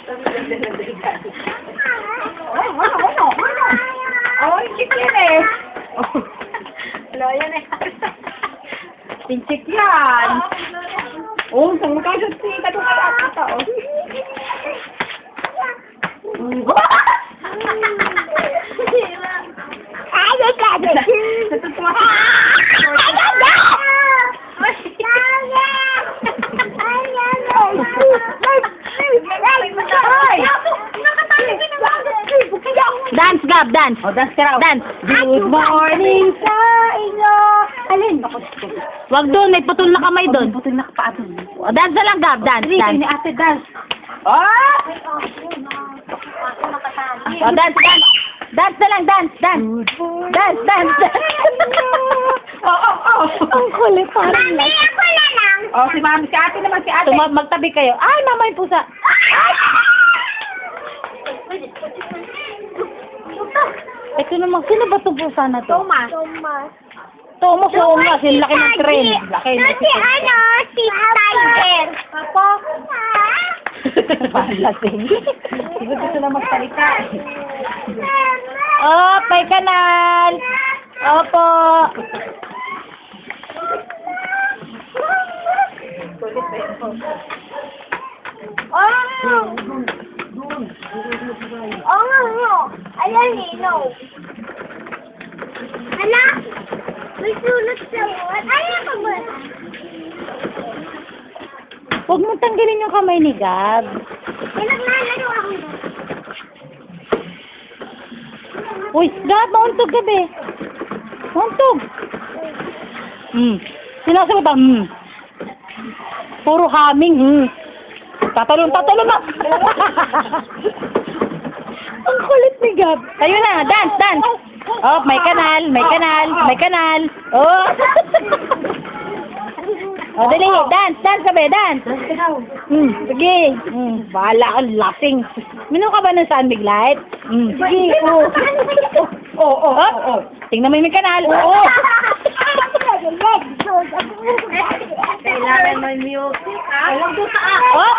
Oh, chik yan eh. Hello, yan eh. Pinchik yan. Oh, saan mo kaso si Kadong kaya kita, oh. Natutuwa ka. Dance, Gab, dance. Oh, dance ka raw. Dance. Good morning sa inyo. Alin? Wag doon, may putol na kamay doon. Putol na paa doon. O, dance na lang, Gab, dance, Sige, dance. ni ate dance. Oh! O, dance, dance. Dance na lang, dance, dance. Dance, dance, dance. Oh. Ang kulit, parang Mami, ako na lang. Oh, si mami, si ate naman, si ate. Magtabi kayo. Ay, mama yung pusa. Ito naman, sino ba itong pusa na to? Thomas. Thomas, oo nga, sin laki ng tren. Laki No, si ano, si Tiger. Papa. Lasing. Hindi gusto na magsalita. Oh, may kanal. Opo. Ayan, Nino. Anak, may sulot sa buwan. Ayan ka ba? Huwag mo tanggalin yung kamay ni Gab. Naglalaro ako. Uy, Gab, mauntog Gabi. Mauntog. Sinasabi ba? Puro haming. Tatalon na. Ang kulit ni Gab. Tayo na, dance, dance. Oh, may kanal. Oh. Oh, dali, dance, sabi, dance. Sige. Bahala ka, lasing. Minom ka ba ng sunbig light? Sige, oh. Tingnan mo yung kanal. Oo. Kailangan may music, ah. Oh,